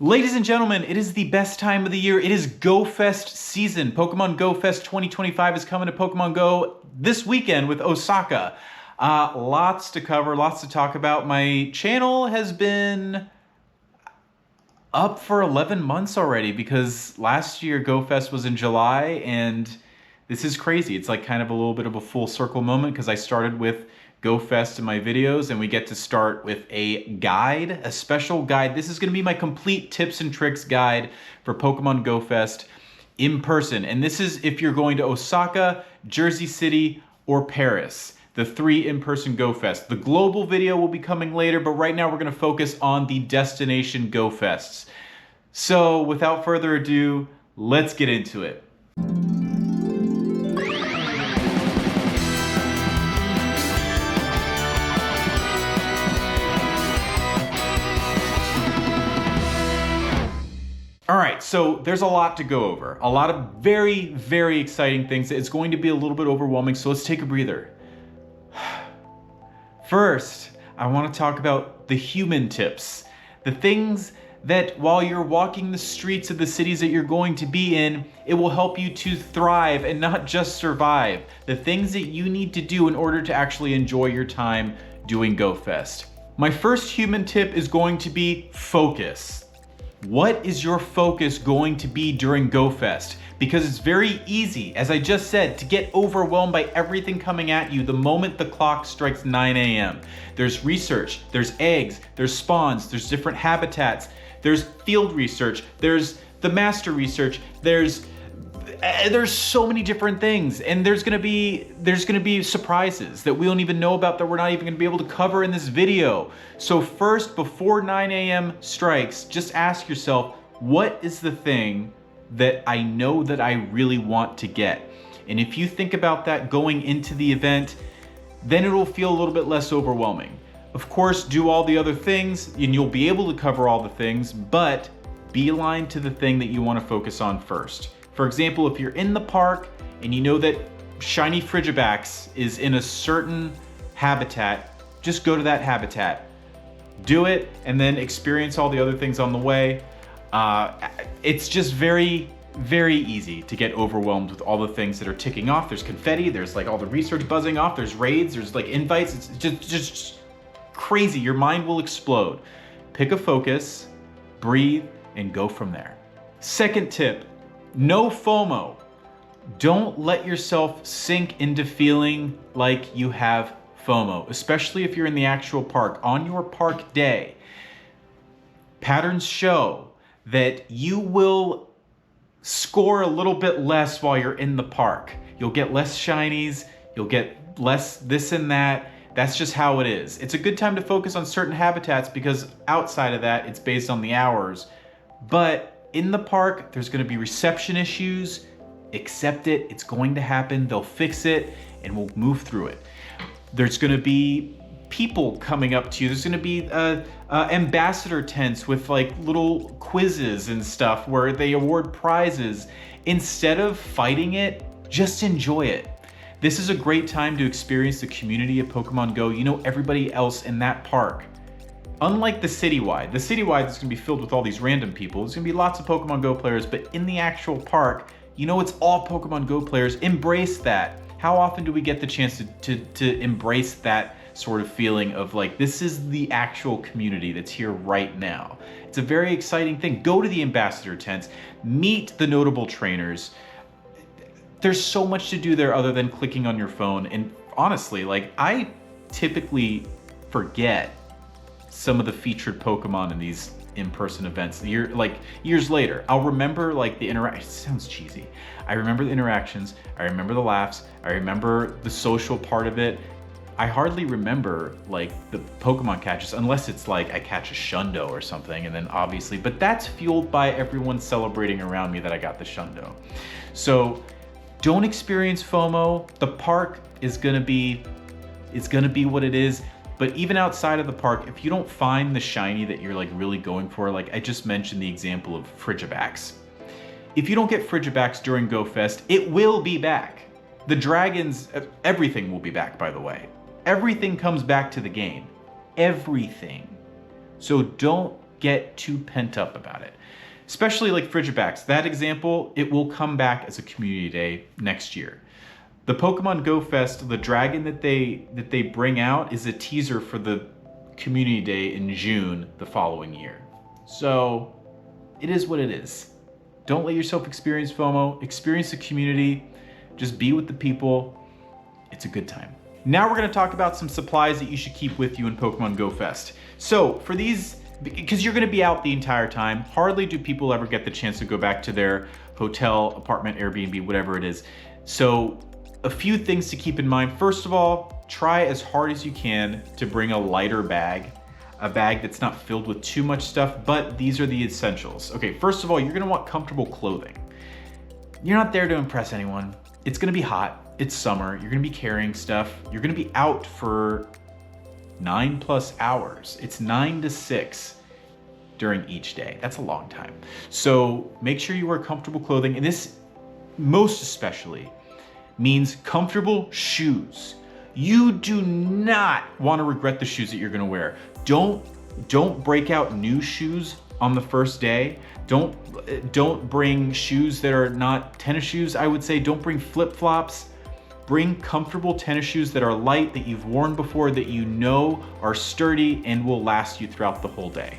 Ladies and gentlemen, it is the best time of the year. It is Go Fest season. Pokemon Go Fest 2025 is coming to Pokemon Go this weekend with Osaka. Lots to cover, lots to talk about. My channel has been up for 11 months already because last year Go Fest was in July, and this is crazy. It's like kind of a little bit of a full circle moment because I started with Go Fest in my videos, and we get to start with a guide, a special guide. This is going to be my complete tips and tricks guide for Pokemon Go Fest in person. And this is if you're going to Osaka, Jersey City, or Paris. The 3 in-person Go Fest. The global video will be coming later, but right now we're going to focus on the destination Go Fests. So without further ado, let's get into it. All right, so there's a lot to go over. A lot of very, very exciting things. It's going to be a little bit overwhelming, so let's take a breather. First, I want to talk about the human tips. The things that while you're walking the streets of the cities that you're going to be in, it will help you to thrive and not just survive. The things that you need to do in order to actually enjoy your time doing Go Fest. My first human tip is going to be focus. What is your focus going to be during Go Fest? Because it's very easy, as I just said, to get overwhelmed by everything coming at you the moment the clock strikes 9 a.m. There's research, there's eggs, there's spawns, there's different habitats, there's field research, there's the master research, there's so many different things, and there's gonna be surprises that we don't even know about, that we're not even gonna be able to cover in this video. So first, before 9 a.m. strikes, just ask yourself, what is the thing that I know that I really want to get? And if you think about that going into the event, then it'll feel a little bit less overwhelming. Of course, do all the other things and you'll be able to cover all the things, but beeline to the thing that you want to focus on first. For example, if you're in the park and you know that shiny Frigibax is in a certain habitat, just go to that habitat. Do it and then experience all the other things on the way. It's just very, very easy to get overwhelmed with all the things that are ticking off. There's confetti, there's like all the research buzzing off, there's raids, there's like invites. It's just crazy. Your mind will explode. Pick a focus, breathe, and go from there. Second tip, no FOMO. Don't let yourself sink into feeling like you have FOMO, especially if you're in the actual park. On your park day, patterns show that you will score a little bit less while you're in the park. You'll get less shinies, you'll get less this and that. That's just how it is. It's a good time to focus on certain habitats because outside of that, it's based on the hours. But in the park, there's gonna be reception issues. Accept it, it's going to happen. They'll fix it and we'll move through it. There's gonna be people coming up to you. There's gonna be ambassador tents with like little quizzes and stuff where they award prizes. Instead of fighting it, just enjoy it. This is a great time to experience the community of Pokemon Go. You know everybody else in that park. Unlike the citywide is gonna be filled with all these random people. There's gonna be lots of Pokemon Go players, but in the actual park, you know it's all Pokemon Go players. Embrace that. How often do we get the chance to embrace that sort of feeling of like, this is the actual community that's here right now? It's a very exciting thing. Go to the ambassador tents, meet the notable trainers. There's so much to do there other than clicking on your phone. And honestly, like I typically forget some of the featured Pokemon in these in-person events. Years later, I'll remember like the interaction. It sounds cheesy. I remember the interactions. I remember the laughs. I remember the social part of it. I hardly remember like the Pokemon catches unless it's like I catch a Shundo or something, and then obviously, but that's fueled by everyone celebrating around me that I got the Shundo. So don't experience FOMO. The park is gonna be what it is. But even outside of the park, if you don't find the shiny that you're like really going for, like I just mentioned the example of Frigibax. If you don't get Frigibax during Go Fest, it will be back. The dragons, everything will be back, by the way. Everything comes back to the game. Everything. So don't get too pent up about it. Especially like Frigibacks. That example, it will come back as a community day next year. The Pokemon GO Fest, the dragon that they bring out is a teaser for the community day in June the following year. So it is what it is. Don't let yourself experience FOMO. Experience the community. Just be with the people. It's a good time. Now we're going to talk about some supplies that you should keep with you in Pokemon GO Fest. So for these, because you're going to be out the entire time, hardly do people ever get the chance to go back to their hotel, apartment, Airbnb, whatever it is. So a few things to keep in mind. First of all, try as hard as you can to bring a lighter bag, a bag that's not filled with too much stuff, but these are the essentials. Okay, first of all, you're going to want comfortable clothing. You're not there to impress anyone. It's going to be hot. It's summer. You're going to be carrying stuff. You're going to be out for 9+ hours. It's 9 to 6 during each day. That's a long time. So make sure you wear comfortable clothing. And this most especially means comfortable shoes. You do not want to regret the shoes that you're going to wear. Don't break out new shoes on the first day. Don't bring shoes that are not tennis shoes. I would say don't bring flip-flops. Bring comfortable tennis shoes that are light, that you've worn before, that you know are sturdy and will last you throughout the whole day.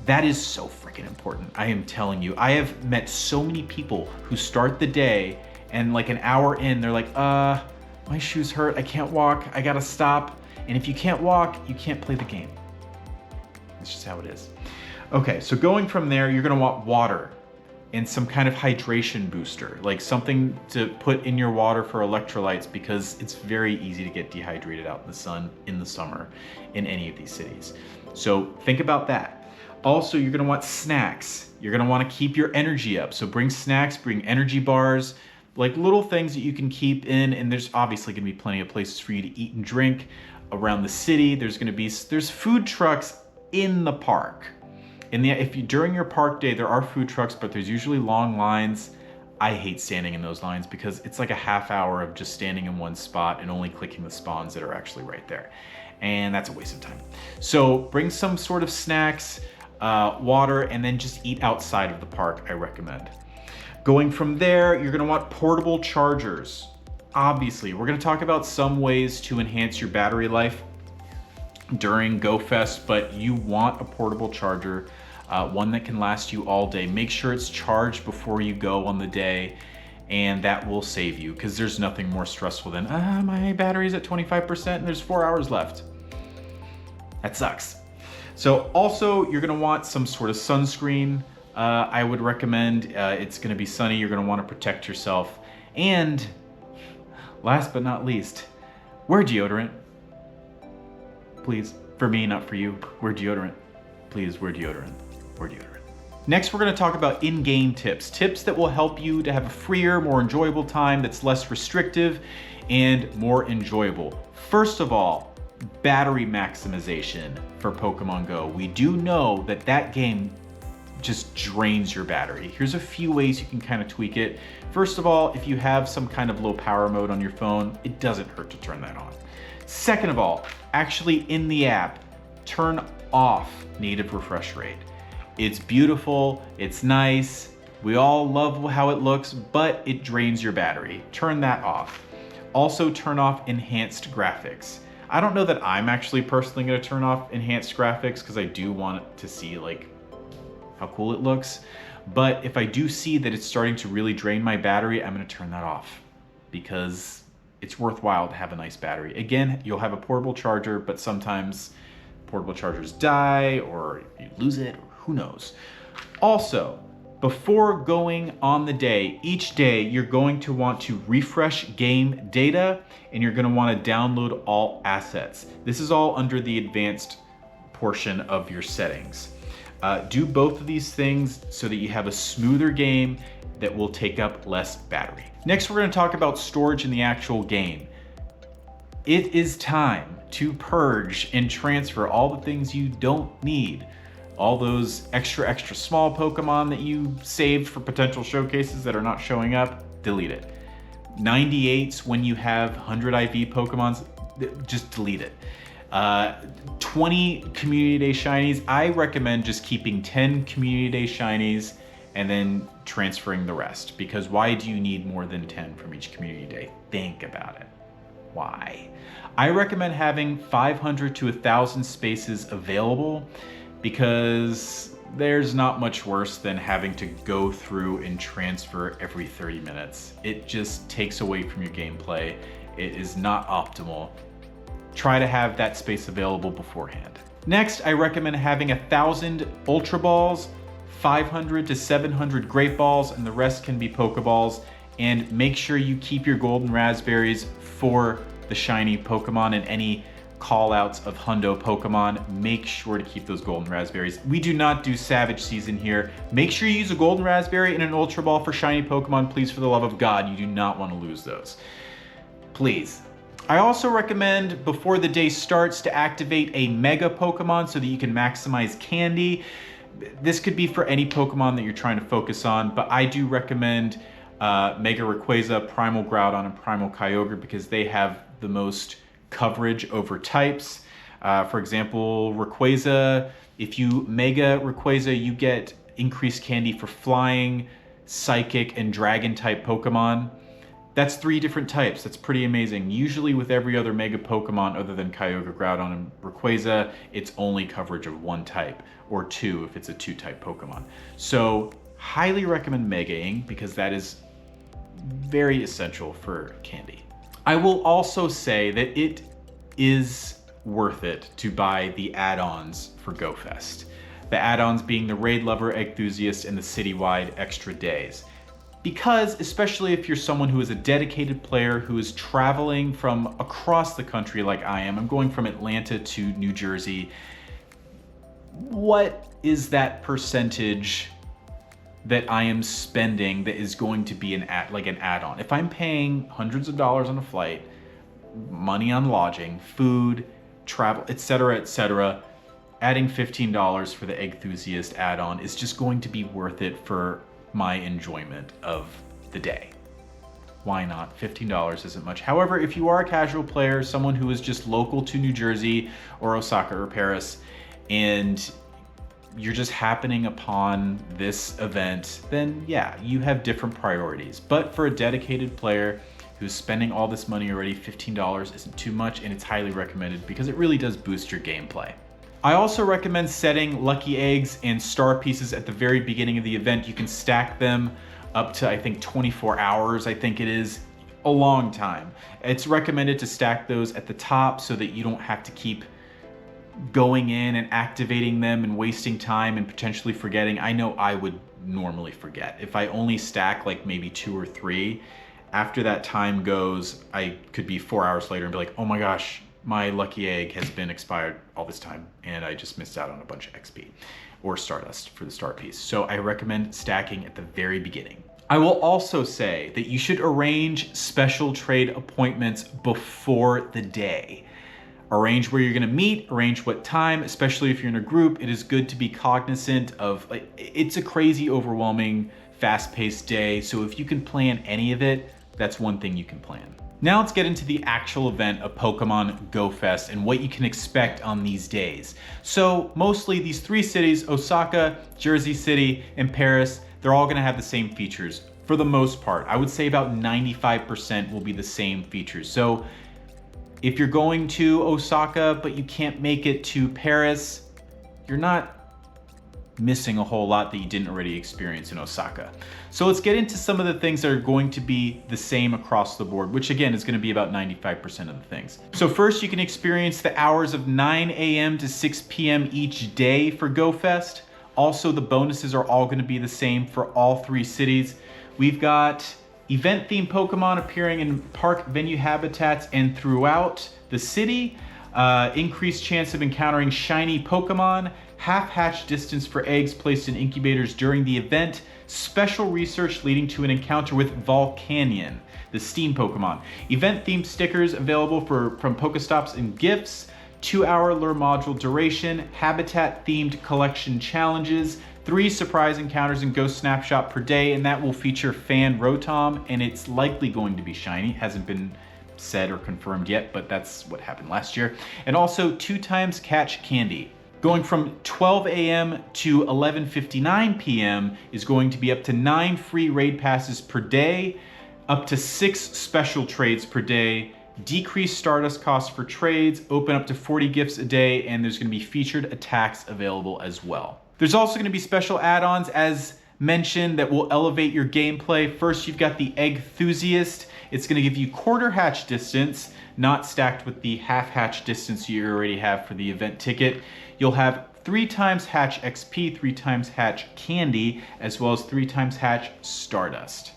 That is so freaking important. I am telling you, I have met so many people who start the day and like an hour in, they're like, my shoes hurt, I can't walk, I gotta stop. And if you can't walk, you can't play the game. That's just how it is. Okay, so going from there, you're gonna want water and some kind of hydration booster, like something to put in your water for electrolytes, because it's very easy to get dehydrated out in the sun in the summer in any of these cities. So think about that. Also, you're gonna want snacks. You're gonna wanna keep your energy up. So bring snacks, bring energy bars, like little things that you can keep in, and there's obviously gonna be plenty of places for you to eat and drink around the city. There's food trucks in the park. During your park day, there are food trucks, but there's usually long lines. I hate standing in those lines because it's like a half hour of just standing in one spot and only clicking the spawns that are actually right there. And that's a waste of time. So bring some sort of snacks, water, and then just eat outside of the park, I recommend. Going from there, you're gonna want portable chargers. Obviously, we're gonna talk about some ways to enhance your battery life during Go Fest, but you want a portable charger, one that can last you all day. Make sure it's charged before you go on the day, and that will save you, because there's nothing more stressful than, my battery's at 25% and there's 4 hours left. That sucks. So also, you're gonna want some sort of sunscreen. I would recommend, it's gonna be sunny, you're gonna wanna protect yourself. And last but not least, wear deodorant. Please, for me, not for you, wear deodorant. Please, wear deodorant, wear deodorant. Next, we're gonna talk about in-game tips. Tips that will help you to have a freer, more enjoyable time that's less restrictive and more enjoyable. First of all, battery maximization for Pokemon Go. We do know that that game just drains your battery. Here's a few ways you can kind of tweak it. First of all, if you have some kind of low power mode on your phone, it doesn't hurt to turn that on. Second of all, actually in the app, turn off native refresh rate. It's beautiful, it's nice, we all love how it looks, but it drains your battery. Turn that off. Also turn off enhanced graphics. I don't know that I'm actually personally gonna turn off enhanced graphics because I do want to see like how cool it looks. But if I do see that it's starting to really drain my battery, I'm gonna turn that off because it's worthwhile to have a nice battery. Again, you'll have a portable charger, but sometimes portable chargers die or you lose it, or who knows. Also, before going on the day, each day you're going to want to refresh game data and you're gonna wanna download all assets. This is all under the advanced portion of your settings. Do both of these things so that you have a smoother game that will take up less battery. Next, we're gonna talk about storage in the actual game. It is time to purge and transfer all the things you don't need. All those extra small Pokemon that you saved for potential showcases that are not showing up, delete it. 98s when you have 100 IV Pokemons, just delete it. 20 community day shinies. I recommend just keeping 10 community day shinies and then transferring the rest, because why do you need more than 10 from each community day? Think about it. Why? I recommend having 500 to 1,000 spaces available, because there's not much worse than having to go through and transfer every 30 minutes. It just takes away from your gameplay. It is not optimal. Try to have that space available beforehand. Next, I recommend having 1,000 Ultra Balls, 500 to 700 Great Balls, and the rest can be Pokeballs. And make sure you keep your golden raspberries for the shiny Pokemon, and any call outs of Hundo Pokemon, make sure to keep those golden raspberries. We do not do Savage Season here. Make sure you use a golden raspberry and an Ultra Ball for shiny Pokemon, please, for the love of God. You do not want to lose those. Please. I also recommend before the day starts to activate a Mega Pokemon so that you can maximize candy. This could be for any Pokemon that you're trying to focus on, but I do recommend Mega Rayquaza, Primal Groudon, and Primal Kyogre, because they have the most coverage over types. For example, Rayquaza, if you Mega Rayquaza, you get increased candy for flying, psychic, and dragon type Pokemon. That's 3 different types. That's pretty amazing. Usually with every other Mega Pokemon other than Kyogre, Groudon, and Rayquaza, it's only coverage of 1 type, or 2 if it's a 2-type Pokemon. So highly recommend Megaing, because that is very essential for candy. I will also say that it is worth it to buy the add-ons for GO Fest. The add-ons being the Raid Lover, Enthusiast, and the citywide extra days. Because, especially if you're someone who is a dedicated player who is traveling from across the country like I am, I'm going from Atlanta to New Jersey, what is that percentage that I am spending that is going to be an add-on? If I'm paying hundreds of dollars on a flight, money on lodging, food, travel, etc., adding $15 for the Enthusiast add-on is just going to be worth it for my enjoyment of the day. Why not? $15 isn't much. However, if you are a casual player, someone who is just local to New Jersey or Osaka or Paris, and you're just happening upon this event, then yeah, you have different priorities. But for a dedicated player who's spending all this money already, $15 isn't too much, and it's highly recommended because it really does boost your gameplay. I also recommend setting lucky eggs and star pieces at the very beginning of the event. You can stack them up to, I think, 24 hours, I think it is, a long time. It's recommended to stack those at the top so that you don't have to keep going in and activating them and wasting time and potentially forgetting. I know I would normally forget. If I only stack like maybe 2 or 3, after that time goes, I could be 4 hours later and be like, oh my gosh, my lucky egg has been expired all this time and I just missed out on a bunch of XP or Stardust for the star piece. So I recommend stacking at the very beginning. I will also say that you should arrange special trade appointments before the day. Arrange where you're gonna meet, arrange what time, especially if you're in a group. It is good to be cognizant of, like, it's a crazy, overwhelming, fast-paced day. So if you can plan any of it, that's one thing you can plan. Now let's get into the actual event of Pokemon GO Fest and what you can expect on these days. So mostly these 3 cities, Osaka, Jersey City, and Paris, they're all gonna have the same features for the most part. I would say about 95% will be the same features. So if you're going to Osaka, but you can't make it to Paris, you're not missing a whole lot that you didn't already experience in Osaka. So let's get into some of the things that are going to be the same across the board, which again is going to be about 95% of the things. So first, you can experience the hours of 9 a.m. to 6 p.m. each day for GO Fest. Also, the bonuses are all going to be the same for all 3 cities. We've got event-themed Pokemon appearing in park venue habitats and throughout the city. Increased chance of encountering shiny Pokemon. Half-hatch distance for eggs placed in incubators during the event. Special research leading to an encounter with Volcanion, the steam Pokemon. Event-themed stickers available from Pokestops and gifts. 2-hour lure module duration. Habitat-themed collection challenges. 3 surprise encounters in Ghost Snapshot per day, and that will feature Fan Rotom, and it's likely going to be shiny. Hasn't been said or confirmed yet, but that's what happened last year. And also 2 times catch candy. Going from 12 a.m. to 11:59 p.m. is going to be up to 9 free raid passes per day, up to 6 special trades per day, decreased Stardust costs for trades, open up to 40 gifts a day, and there's going to be featured attacks available as well. There's also going to be special add-ons as mentioned that will elevate your gameplay. First, you've got the Egg Enthusiast. It's going to give you quarter hatch distance, not stacked with the half hatch distance you already have for the event ticket. You'll have 3 times hatch XP, 3 times hatch candy, as well as 3 times hatch Stardust.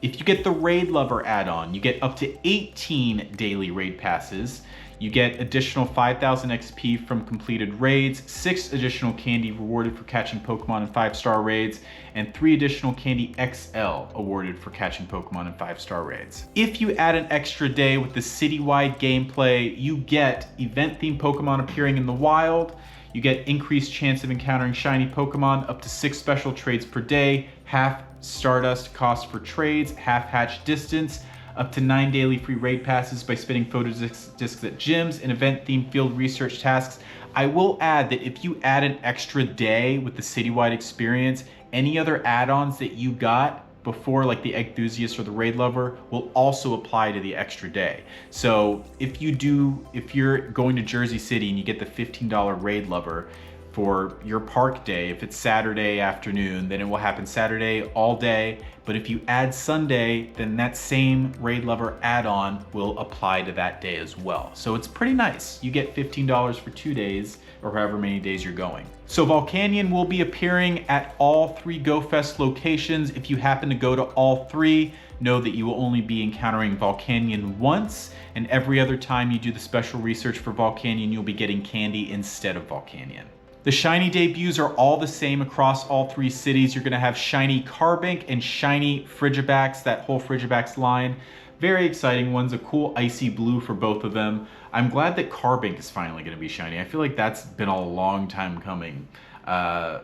If you get the Raid Lover add-on, you get up to 18 daily raid passes. You get additional 5,000 XP from completed raids, 6 additional candy rewarded for catching Pokemon in 5-star raids, and 3 additional candy XL awarded for catching Pokemon in 5-star raids. If you add an extra day with the citywide gameplay, you get event-themed Pokemon appearing in the wild, you get increased chance of encountering shiny Pokemon, up to 6 special trades per day, half Stardust cost for trades, half hatch distance, up to 9 daily free raid passes by spinning photo discs at gyms, and event-themed field research tasks. I will add that if you add an extra day with the citywide experience, any other add-ons that you got before, like the Egg Enthusiast or the Raid Lover, will also apply to the extra day. So if you're going to Jersey City and you get the $15 Raid Lover for your park day, if it's Saturday afternoon, then it will happen Saturday all day. But if you add Sunday, then that same Raid Lover add-on will apply to that day as well. So it's pretty nice. You get $15 for 2 days, or however many days you're going. So Volcanion will be appearing at all 3 Go Fest locations. If you happen to go to all 3, know that you will only be encountering Volcanion once, and every other time you do the special research for Volcanion, you'll be getting candy instead of Volcanion. The shiny debuts are all the same across all 3 cities. You're gonna have shiny Carbink and shiny Frigibax, that whole Frigibax line. Very exciting ones, a cool icy blue for both of them. I'm glad that Carbink is finally gonna be shiny. I feel like that's been a long time coming.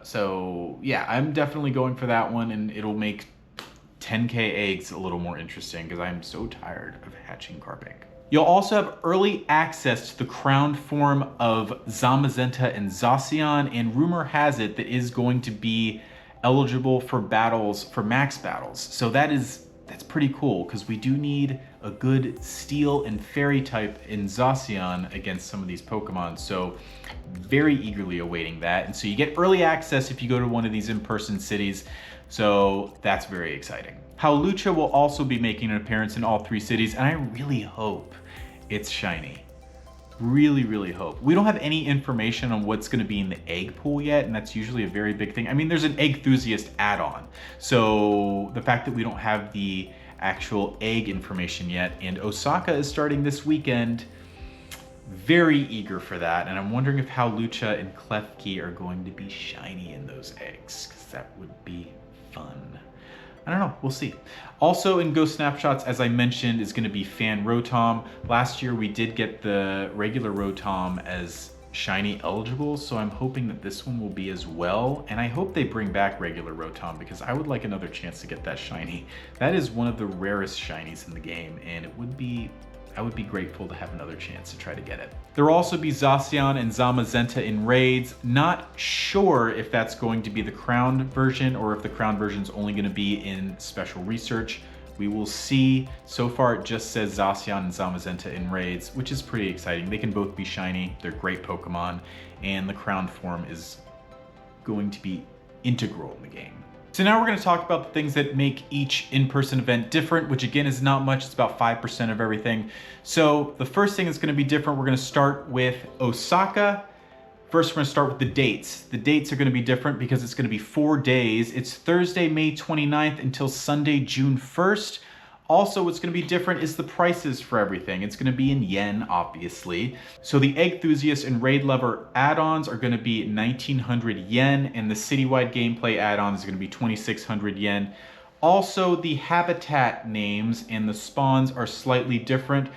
So yeah, I'm definitely going for that one, and it'll make 10K eggs a little more interesting because I'm so tired of hatching Carbink. You'll also have early access to the crowned form of Zamazenta and Zacian, and rumor has it that is going to be eligible for battles, for max battles. So that's pretty cool, because we do need a good steel and fairy type in Zacian against some of these Pokemon. So very eagerly awaiting that. And so you get early access if you go to one of these in-person cities. So that's very exciting. Howlucha will also be making an appearance in all 3 cities, and I really hope it's shiny. Really, really hope. We don't have any information on what's going to be in the egg pool yet, and that's usually a very big thing. I mean, there's an Egg Enthusiast add-on, so the fact that we don't have the actual egg information yet, and Osaka is starting this weekend, very eager for that, and I'm wondering if Howlucha and Klefki are going to be shiny in those eggs, because that would be fun. I don't know, we'll see. Also in Go Snapshots, as I mentioned, is gonna be Fan Rotom. Last year we did get the regular Rotom as shiny eligible, so I'm hoping that this one will be as well. And I hope they bring back regular Rotom, because I would like another chance to get that shiny. That is one of the rarest shinies in the game, and I would be grateful to have another chance to try to get it. There will also be Zacian and Zamazenta in raids. Not sure if that's going to be the crowned version or if the crowned version is only going to be in special research. We will see. So far it just says Zacian and Zamazenta in raids, which is pretty exciting. They can both be shiny, they're great Pokemon, and the crowned form is going to be integral in the game. So now we're going to talk about the things that make each in-person event different, which again is not much, it's about 5% of everything. So the first thing that's going to be different, we're going to start with Osaka. First, we're going to start with the dates. The dates are going to be different because it's going to be 4 days. It's Thursday, May 29th until Sunday, June 1st. Also, what's going to be different is the prices for everything. It's going to be in yen, obviously. So the Egg Enthusiast and Raid Lover add-ons are going to be 1,900 yen, and the citywide gameplay add-on is going to be 2,600 yen. Also, the habitat names and the spawns are slightly different.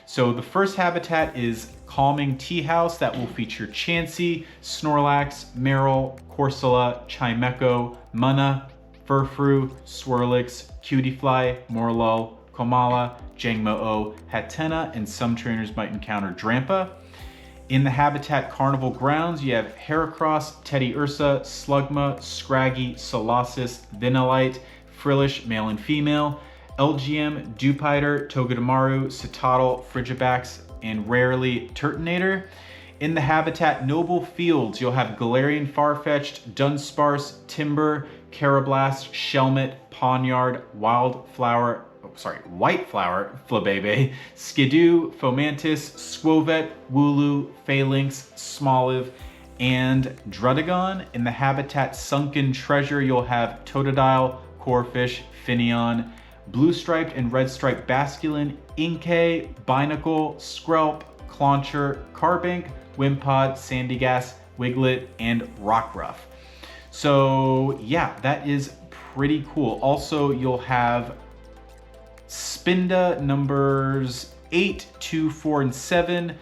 So the first habitat is Calming Tea House. That will feature Chansey, Snorlax, Marill, Corsola, Chimecho, Munna, Furfrou, Swirlix, Cutiefly, Morlul, Komala, Jangmo-o, Hatena, and some trainers might encounter Drampa. In the Habitat Carnival grounds, you have Heracross, Teddy Ursa, Slugma, Scraggy, Colossus, Vinolite, Frillish, male and female, LGM, Dewpider, Togedemaru, Citadel, Frigibax, and rarely Turtonator. In the Habitat Noble Fields, you'll have Galarian Farfetch'd, Dunsparce, Timber, Carablast, Shelmet, Pawniard, White Flower, Flabebe, Skidoo, Fomantis, Squovet, Wooloo, Phalanx, Smoliv, and Druddigon. In the Habitat Sunken Treasure, you'll have Totodile, Corphish, Finneon, Blue Striped and Red Striped Basculin, Inkay, Binacle, Skrelp, Clauncher, Carbink, Wimpod, Sandygast, Wiglet, and Rockruff. So yeah, that is pretty cool. Also, you'll have Spinda numbers 8, 2, 4, and 7.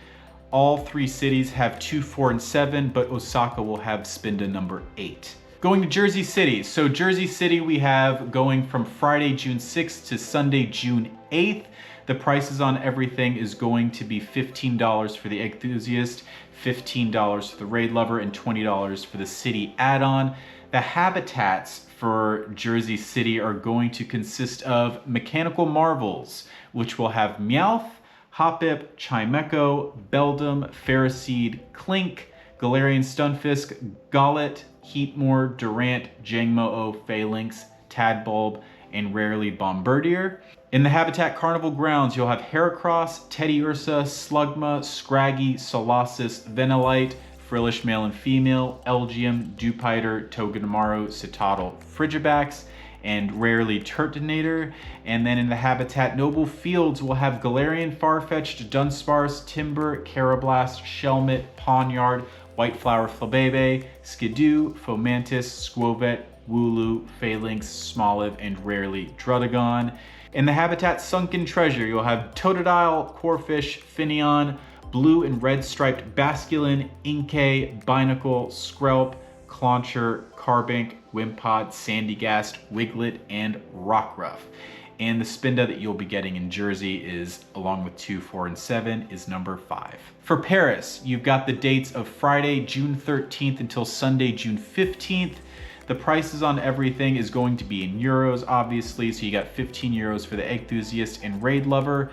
All three cities have 2, 4, and 7, but Osaka will have Spinda number 8. Going to Jersey City. So Jersey City we have going from Friday, June 6th to Sunday, June 8th. The prices on everything is going to be $15 for the Enthusiast, $15 for the Raid Lover, and $20 for the City add-on. The habitats for Jersey City are going to consist of Mechanical Marvels, which will have Meowth, Hoppip, Chimecho, Beldum, Ferroseed, Clink, Galarian Stunfisk, Gollet, Heatmore, Durant, Jangmo-o, Phalanx, Tadbulb, and rarely Bombardier. In the Habitat Carnival grounds, you'll have Heracross, Teddy Ursa, Slugma, Scraggy, Colossus, Venolite, Frillish male and female, Elgium, Dewpider, Togedemaru, Citadel, Frigibax, and rarely Turtonator. And then in the Habitat Noble Fields, we'll have Galarian Farfetch'd, Dunsparce, Timber, Carablast, Shelmet, Pawniard, White Flower Flabebe, Skidoo, Fomantis, Squovet, Wooloo, Phalanx, Smoliv, and rarely Druddigon. In the Habitat Sunken Treasure, you'll have Totodile, Corphish, Finneon, Blue and Red Striped Basculin, Inkay, Binacle, Skrelp, Clauncher, Carbink, Wimpod, Sandygast, Wiglet, and Rockruff. And the Spinda that you'll be getting in Jersey is, along with 2, 4, and 7, is number 5. For Paris, you've got the dates of Friday, June 13th until Sunday, June 15th. The prices on everything is going to be in euros, obviously. So you got 15 euros for the Enthusiast and Raid Lover,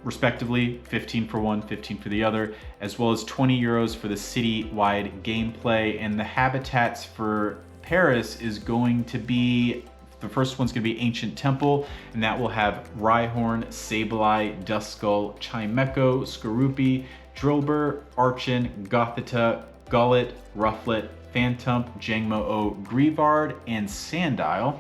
respectively, 15 for one, 15 for the other, as well as 20 euros for the city-wide gameplay. And the habitats for Paris is going to be, the first one's gonna be Ancient Temple, and that will have Rhyhorn, Sableye, Duskull, Chimecho, Skorupi, Drillbur, Archon, Gothita, Gullet, Rufflet, Phantump, Jangmo-o, Grievard, and Sandile.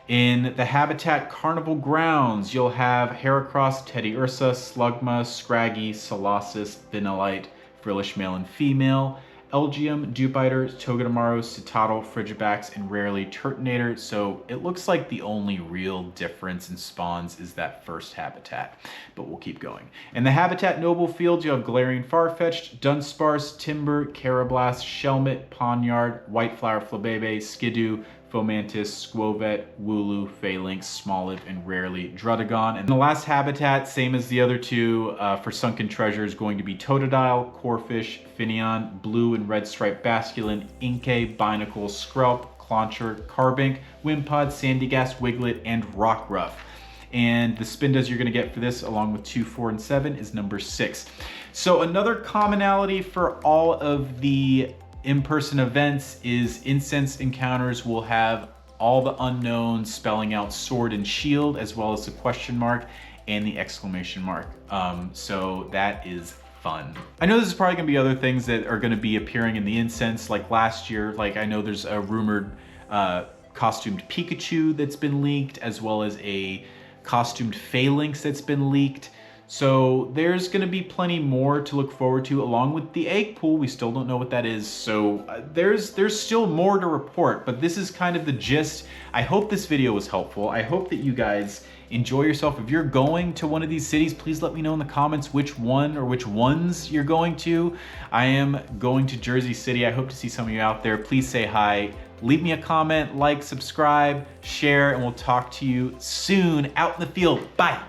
In the Habitat Carnival grounds, you'll have Heracross, Teddy Ursa, Slugma, Scraggy, Colossus, Vinolite, Frillish male and female, Elgium, Dewpider, Togedemaru, Citadel, Frigibax, and rarely Turtonator. So it looks like the only real difference in spawns is that first habitat, but we'll keep going. In the Habitat Noble Fields, you have Galarian Farfetch'd, Dunsparce, Timber, Carablast, Shelmet, Pawniard, White Flower Flabebe, Skidoo, Fomantis, Squovet, Wooloo, Phalanx, Smoliv, and rarely Druddigon. And the last habitat, same as the other two, for Sunken Treasure is going to be Totodile, Corphish, Finneon, Blue and Red Striped Basculin, Inkay, Binacle, Skrelp, Clauncher, Carbink, Wimpod, Sandygast, Wiglet, and Rockruff. And the Spindas you're gonna get for this, along with 2, 4, and 7, is number 6. So another commonality for all of the in-person events is incense encounters will have all the unknowns spelling out sword and shield, as well as the question mark and the exclamation mark. So that is fun. I know there's probably gonna be other things that are gonna be appearing in the incense, like last year. Like I know there's a rumored costumed Pikachu that's been leaked, as well as a costumed Phalanx that's been leaked. So there's gonna be plenty more to look forward to, along with the egg pool. We still don't know what that is. So there's still more to report, but this is kind of the gist. I hope this video was helpful. I hope that you guys enjoy yourself. If you're going to one of these cities, please let me know in the comments which one or which ones you're going to. I am going to Jersey City. I hope to see some of you out there. Please say hi. Leave me a comment, like, subscribe, share, and we'll talk to you soon out in the field. Bye.